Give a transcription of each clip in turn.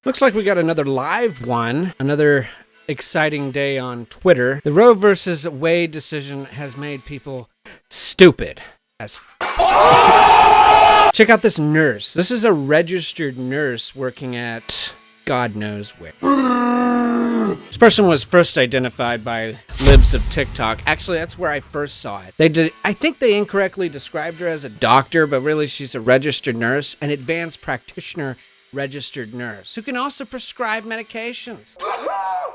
Looks like we got another live one, another exciting day on Twitter. The Roe versus Wade decision has made people stupid as Check out this nurse. This is a registered nurse working at God knows where. This person was first identified by libs of TikTok. Actually, that's where I first saw it. I think they incorrectly described her as a doctor, but really she's a registered nurse, an advanced practitioner registered nurse who can also prescribe medications.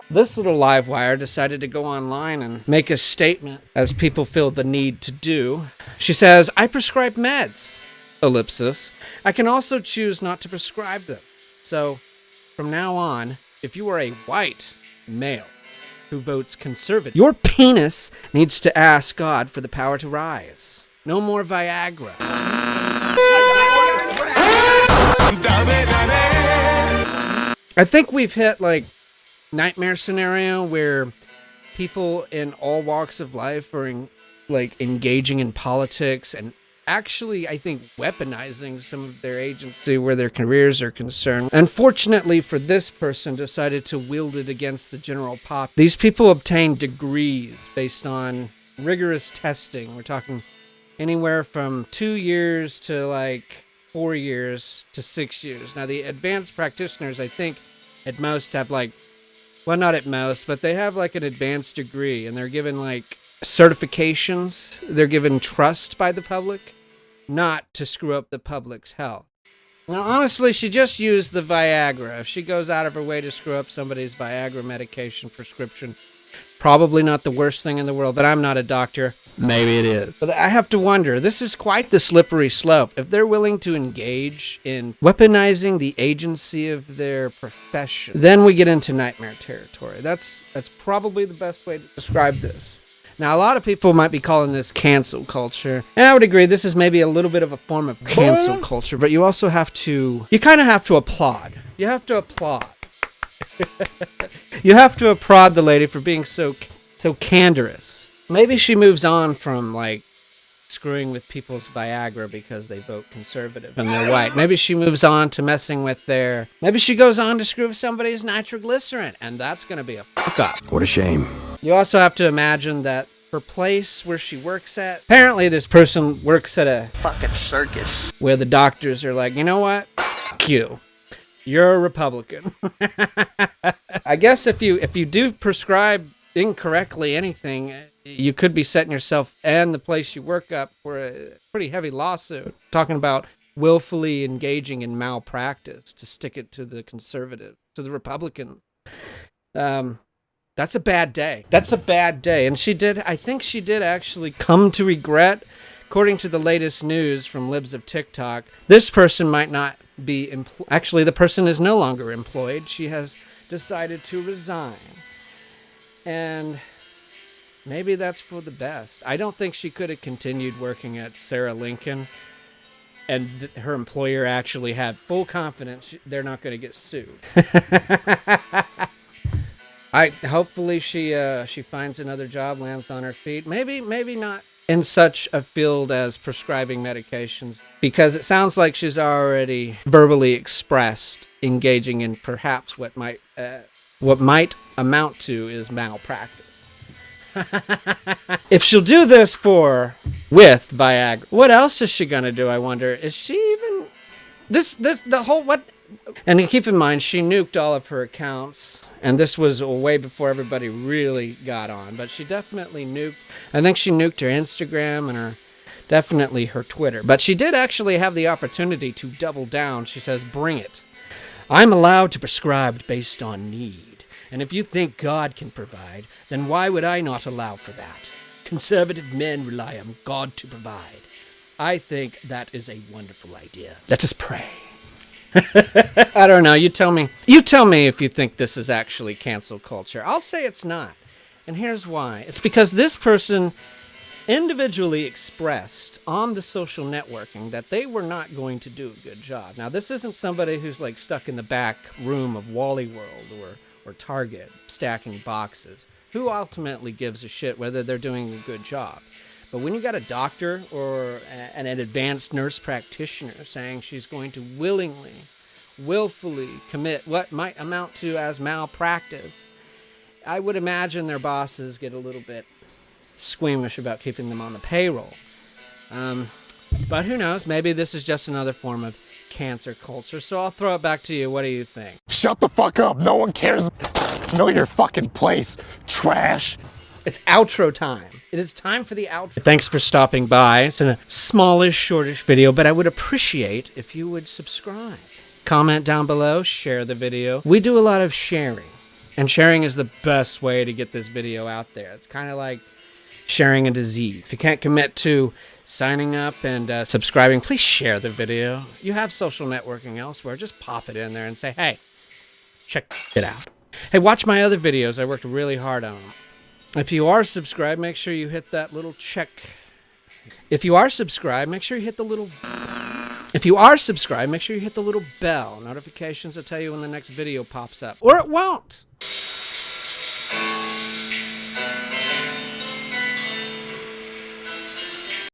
This little live wire decided to go online and make a statement, as people feel the need to do. She says, I prescribe meds, ellipsis. I can also choose not to prescribe them. So, from now on, if you are a white male who votes conservative, your penis needs to ask God for the power to rise. No more Viagra. I think we've hit like nightmare scenario where people in all walks of life are engaging in politics and actually, I think, weaponizing some of their agency where their careers are concerned. Unfortunately for this person, decided to wield it against the general pop. These people obtain degrees based on rigorous testing. We're talking anywhere from 2 years to like 4 years to 6 years. Now, the advanced practitioners, I think, at most have well, not at most, but they have like an advanced degree, and they're given like certifications. They're given trust by the public, not to screw up the public's health. Now, honestly, she just used the Viagra. If she goes out of her way to screw up somebody's Viagra medication prescription, probably not the worst thing in the world, but I'm not a doctor. Maybe it is. But I have to wonder, this is quite the slippery slope. If they're willing to engage in weaponizing the agency of their profession, then we get into nightmare territory. That's probably the best way to describe this. Now, a lot of people might be calling this cancel culture, and I would agree this is maybe a little bit of a form of cancel culture, but you also have to, you kind of have to applaud. You have to applaud. You have to applaud the lady for being so candorous. Maybe she moves on from, screwing with people's Viagra because they vote conservative and they're white. Maybe she moves on to messing with maybe she goes on to screw with somebody's nitroglycerin, and that's going to be a fuck up. What a shame. You also have to imagine that her place where she works at, apparently this person works at a fucking circus where the doctors are like, you know what? Fuck you. You're a Republican. I guess if you do prescribe incorrectly anything, you could be setting yourself and the place you work up for a pretty heavy lawsuit. Talking about willfully engaging in malpractice, to stick it to the conservative, to the Republicans. That's a bad day. That's a bad day. And I think she did actually come to regret, according to the latest news from libs of TikTok, this person might not be actually, the person is no longer employed. She has decided to resign. And maybe that's for the best. I don't think she could have continued working at Sarah Lincoln and her employer actually had full confidence they're not going to get sued. Hopefully she finds another job, lands on her feet. Maybe not in such a field as prescribing medications, because it sounds like she's already verbally expressed engaging in perhaps what might amount to is malpractice. If she'll do this with Viagra, what else is she gonna do? I wonder. Is she even the whole what? And keep in mind, she nuked all of her accounts, and this was way before everybody really got on. But she definitely nuked. I think she nuked her Instagram and definitely her Twitter. But she did actually have the opportunity to double down. She says, "Bring it. I'm allowed to prescribe based on need. And if you think God can provide, then why would I not allow for that? Conservative men rely on God to provide. I think that is a wonderful idea. Let us pray." I don't know. You tell me. You tell me if you think this is actually cancel culture. I'll say it's not. And here's why. It's because this person individually expressed on the social networking that they were not going to do a good job. Now, this isn't somebody who's stuck in the back room of Wally World or Target stacking boxes. Who ultimately gives a shit whether they're doing a good job? But when you got a doctor or an advanced nurse practitioner saying she's going to willingly willfully commit what might amount to as malpractice, I would imagine their bosses get a little bit squeamish about keeping them on the payroll. But who knows? Maybe this is just another form of cancer culture. So I'll throw it back to you. What do you think? Shut the fuck up. No one cares. Know your fucking place, trash. It's outro time. It is time for the outro. Thanks for stopping by. It's a smallish, shortish video, but I would appreciate if you would subscribe. Comment down below, share the video. We do a lot of sharing, and sharing is the best way to get this video out there. It's kind of like sharing a disease. If you can't commit to signing up and subscribing, please share the video. You have social networking elsewhere. Just pop it in there and say, hey, check it out. Hey, watch my other videos. I worked really hard on them. If you are subscribed, make sure you hit that little check. If you are subscribed, make sure you hit the little... If you are subscribed, make sure you hit the little bell. Notifications will tell you when the next video pops up. Or it won't.